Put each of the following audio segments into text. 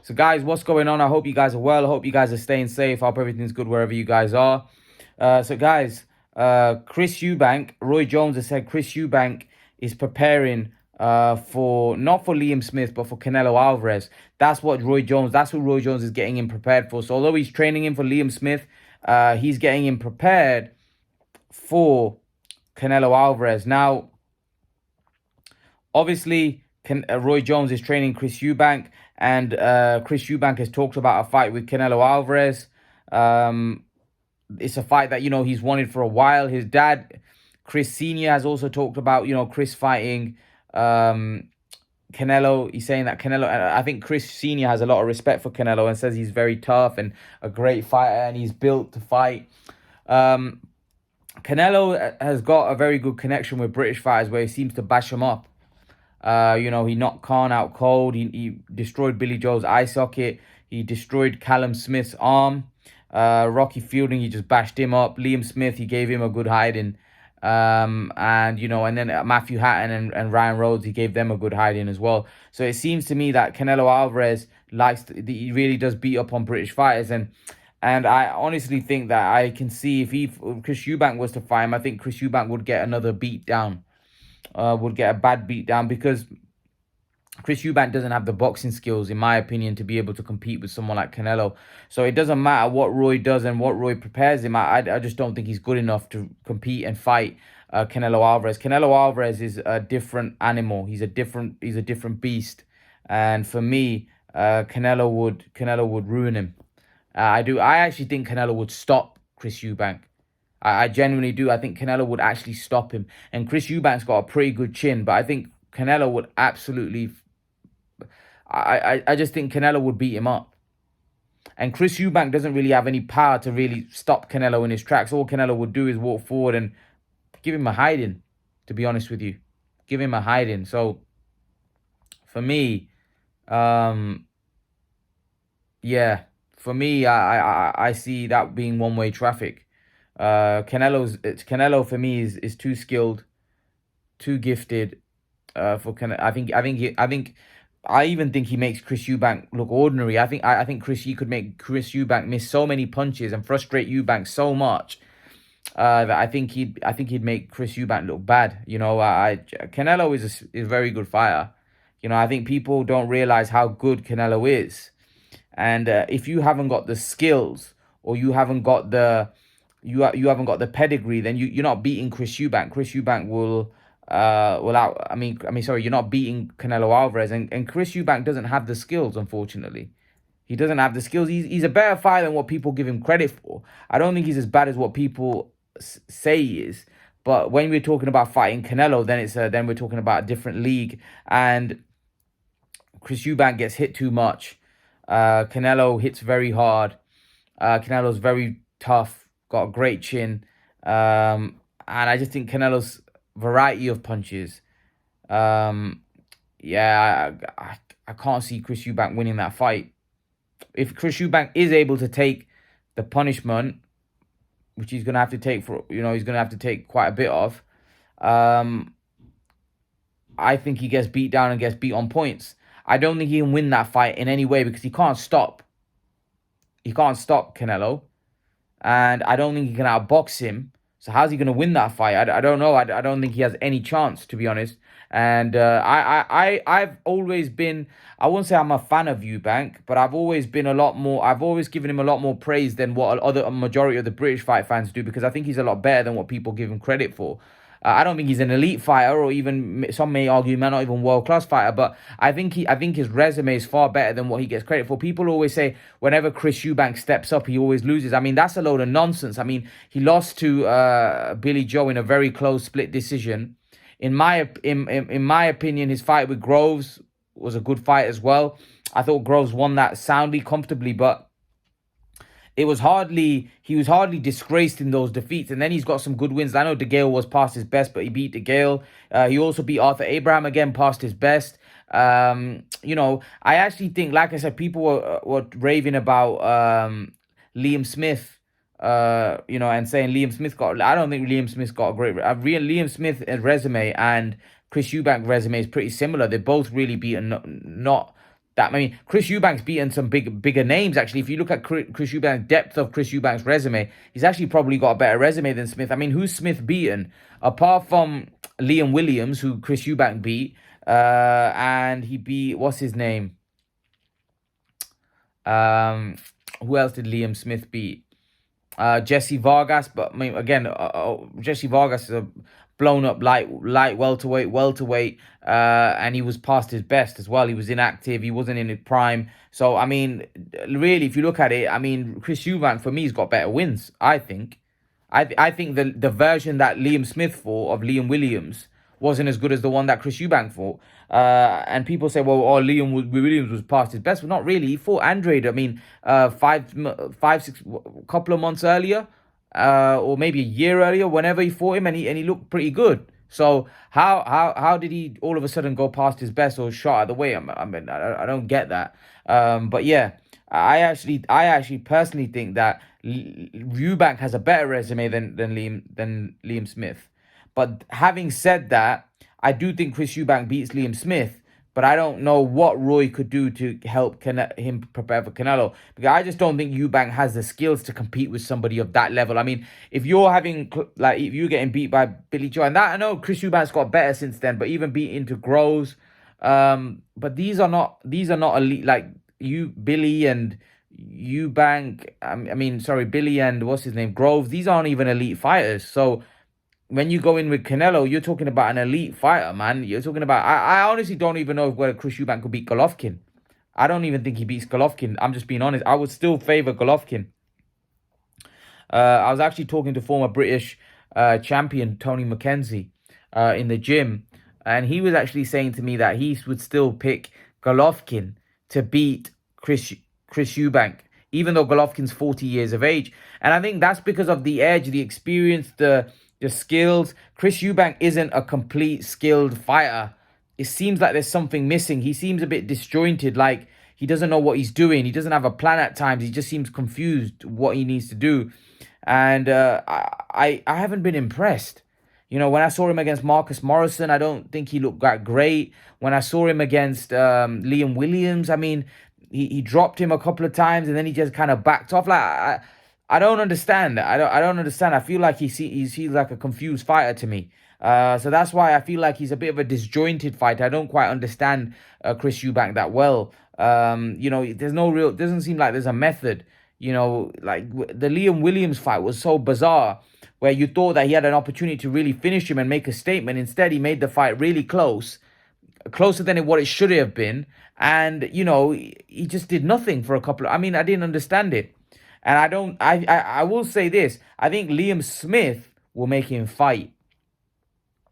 So, guys, what's going on? I hope you guys are well. I hope you guys are staying safe. I hope everything's good wherever you guys are. Guys, Chris Eubank, Roy Jones has said Chris Eubank is preparing for not for Liam Smith, but for Canelo Alvarez. That's what Roy Jones. That's what Roy Jones is getting him prepared for. So, although he's training him for Liam Smith, he's getting him prepared for Canelo Alvarez. Now, obviously, Roy Jones is training Chris Eubank, and Chris Eubank has talked about a fight with Canelo Alvarez. It's a fight that, he's wanted for a while. His dad, Chris Sr., has also talked about, Chris fighting Canelo. He's saying that Canelo, I think Chris Sr. has a lot of respect for Canelo and says he's very tough and a great fighter and he's built to fight. Canelo has got a very good connection with British fighters where he seems to bash them up. He knocked Khan out cold. He destroyed Billy Joe's eye socket. He destroyed Callum Smith's arm. Rocky Fielding, he just bashed him up. Liam Smith, he gave him a good hiding. And then Matthew Hatton and Ryan Rhodes, he gave them a good hiding as well. So it seems to me that Canelo Alvarez he really does beat up on British fighters. And I honestly think that I can see if Chris Eubank was to fight him, I think Chris Eubank would get another beat down. Would get a bad beat down because Chris Eubank doesn't have the boxing skills, in my opinion, to be able to compete with someone like Canelo. So it doesn't matter what Roy does and what Roy prepares him. I just don't think he's good enough to compete and fight Canelo Alvarez. Canelo Alvarez is a different animal. He's a different beast. And for me, Canelo would ruin him. I actually think Canelo would stop Chris Eubank. I genuinely do. I think Canelo would actually stop him. And Chris Eubank's got a pretty good chin, but I think Canelo would absolutely... I just think Canelo would beat him up. And Chris Eubank doesn't really have any power to really stop Canelo in his tracks. All Canelo would do is walk forward and give him a hiding, to be honest with you. Give him a hiding. So, for me, I see that being one-way traffic. Canelo for me is too skilled, too gifted. For Canelo, I even think he makes Chris Eubank look ordinary. I think he could make Chris Eubank miss so many punches and frustrate Eubank so much that I think he'd make Chris Eubank look bad. Canelo is a very good fighter. I think people don't realize how good Canelo is, and if you haven't got the skills or you haven't got the you haven't got the pedigree, then you're not beating Chris Eubank. Chris Eubank will out. You're not beating Canelo Alvarez, and Chris Eubank doesn't have the skills. Unfortunately, he doesn't have the skills. He's a better fighter than what people give him credit for. I don't think he's as bad as what people say he is. But when we're talking about fighting Canelo, then we're talking about a different league. And Chris Eubank gets hit too much. Canelo hits very hard. Canelo's very tough. Got a great chin, and I just think Canelo's variety of punches. I can't see Chris Eubank winning that fight. If Chris Eubank is able to take the punishment, which he's gonna have to take he's gonna have to take quite a bit of. I think he gets beat down and gets beat on points. I don't think he can win that fight in any way because he can't stop. He can't stop Canelo. And I don't think he can outbox him. So how's he going to win that fight? I don't know. I don't think he has any chance, to be honest. And I've always been... I won't say I'm a fan of Eubank, but I've always been a lot more... I've always given him a lot more praise than what a majority of the British fight fans do, because I think he's a lot better than what people give him credit for. I don't think he's an elite fighter, or even some may argue he might not even world-class fighter, but I think his resume is far better than what he gets credit for. People always say whenever Chris Eubank steps up, he always loses. I mean, that's a load of nonsense. I mean, he lost to Billy Joe in a very close split decision. In my opinion, his fight with Groves was a good fight as well. I thought Groves won that soundly, comfortably, but he was hardly disgraced in those defeats. And then he's got some good wins. I know DeGale was past his best, but he beat DeGale. He also beat Arthur Abraham again, past his best. I actually think, like I said, people were raving about Liam Smith, and saying Liam Smith got... I don't think Liam Smith got a great... Liam Smith's resume and Chris Eubank's resume is pretty similar. They're both really beaten, not that. I mean, Chris Eubank's beaten some bigger names, actually. If you look at Chris Eubank's depth of Chris Eubank's resume, he's actually probably got a better resume than Smith. I mean, who's Smith beaten? Apart from Liam Williams, who Chris Eubank beat, and he beat, what's his name? Who else did Liam Smith beat? Jesse Vargas, but I mean, again, Jesse Vargas is a blown up light welterweight, and he was past his best as well. He was inactive, he wasn't in his prime. So I mean, really, if you look at it, I mean, Chris Eubank for me has got better wins. I think, I think the version that Liam Smith fought of Liam Williams wasn't as good as the one that Chris Eubank fought. And people say, well, oh, Williams was past his best. Well, not really. He fought Andrade, I mean, six, couple of months earlier, or maybe a year earlier, whenever he fought him, and he looked pretty good. So how did he all of a sudden go past his best or shot at the weight? I mean, I don't get that. But yeah, I actually personally think that Eubank has a better resume than Liam Smith. But having said that, I do think Chris Eubank beats Liam Smith, but I don't know what Roy could do to help him prepare for Canelo, because I just don't think Eubank has the skills to compete with somebody of that level. I mean, if you're if you're getting beat by Billy Joe, and that, I know Chris Eubank's got better since then, but even beat into Groves, but these are not elite, like Billy and Eubank. I mean, sorry, Billy and what's his name, Groves. These aren't even elite fighters. So when you go in with Canelo, you're talking about an elite fighter, man. You're talking about... I honestly don't even know whether Chris Eubank could beat Golovkin. I don't even think he beats Golovkin. I'm just being honest. I would still favour Golovkin. I was actually talking to former British champion Tony McKenzie in the gym, and he was actually saying to me that he would still pick Golovkin to beat Chris Eubank, even though Golovkin's 40 years of age. And I think that's because of the edge, the experience, the skills. Chris Eubank isn't a complete skilled fighter. It seems like there's something missing. He seems a bit disjointed, like he doesn't know what he's doing. He doesn't have a plan at times. He just seems confused what he needs to do. And I haven't been impressed. You know, when I saw him against Marcus Morrison, I don't think he looked that great. When I saw him against Liam Williams, I mean, he dropped him a couple of times and then he just kind of backed off. Like, I don't understand. I don't understand. I feel like he's like a confused fighter to me. So that's why I feel like he's a bit of a disjointed fighter. I don't quite understand Chris Eubank that well. You know, doesn't seem like there's a method. You know, like the Liam Williams fight was so bizarre, where you thought that he had an opportunity to really finish him and make a statement. Instead, he made the fight really closer than what it should have been. And, you know, he just did nothing for a couple of... I mean, I didn't understand it. And I will say this. I think Liam Smith will make him fight.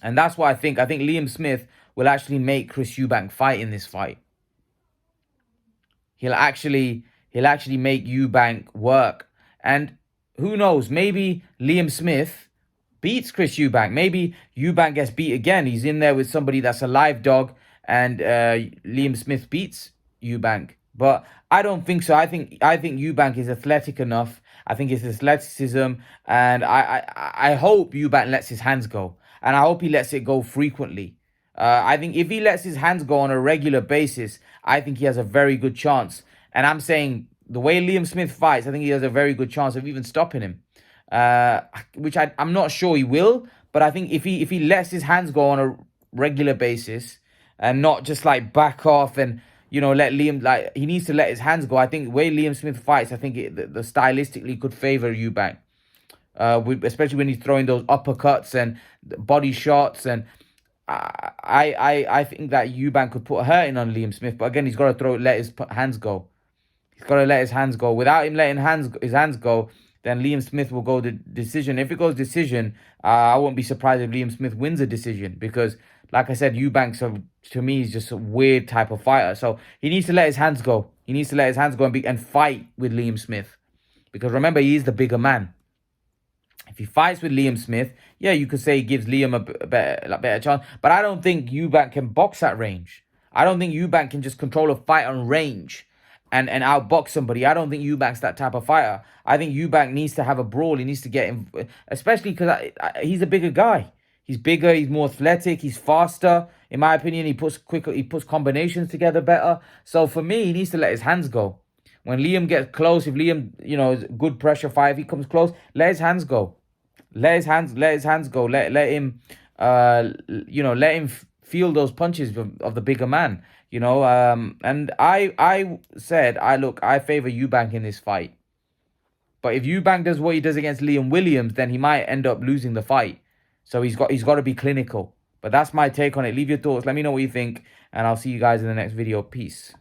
And that's what I think. I think Liam Smith will actually make Chris Eubank fight in this fight. He'll actually make Eubank work. And who knows, maybe Liam Smith beats Chris Eubank. Maybe Eubank gets beat again. He's in there with somebody that's a live dog, and Liam Smith beats Eubank. But I don't think so. I think Eubank is athletic enough. I think it's athleticism, and I hope Eubank lets his hands go, and I hope he lets it go frequently. I think if he lets his hands go on a regular basis, I think he has a very good chance. And I'm saying the way Liam Smith fights, I think he has a very good chance of even stopping him, which I'm not sure he will. But I think if he lets his hands go on a regular basis and not just like back off and, you know, let Liam, like, he needs to let his hands go. I think the way Liam Smith fights, I think the stylistically could favor Eubank, especially when he's throwing those uppercuts and body shots. And I think that Eubank could put a hurting on Liam Smith. But again, he's got to let his hands go. He's got to let his hands go. Without him letting his hands go, then Liam Smith will go the decision. If it goes decision, I won't be surprised if Liam Smith wins a decision, because, like I said, Eubank, to me, is just a weird type of fighter. So he needs to let his hands go. He needs to let his hands go and fight with Liam Smith. Because remember, he is the bigger man. If he fights with Liam Smith, yeah, you could say he gives Liam a better chance. But I don't think Eubank can box at range. I don't think Eubank can just control a fight on range and outbox somebody. I don't think Eubank's that type of fighter. I think Eubank needs to have a brawl. He needs to get him, especially because he's a bigger guy. He's bigger, he's more athletic, he's faster. In my opinion, he puts quicker, he puts combinations together better. So for me, he needs to let his hands go. When Liam gets close, if Liam, is good pressure fight, if he comes close, let his hands go. Let his hands go. Let him let him feel those punches of the bigger man. And I said, I favor Eubank in this fight. But if Eubank does what he does against Liam Williams, then he might end up losing the fight. So he's got to be clinical. But that's my take on it. Leave your thoughts. Let me know what you think. And I'll see you guys in the next video. Peace.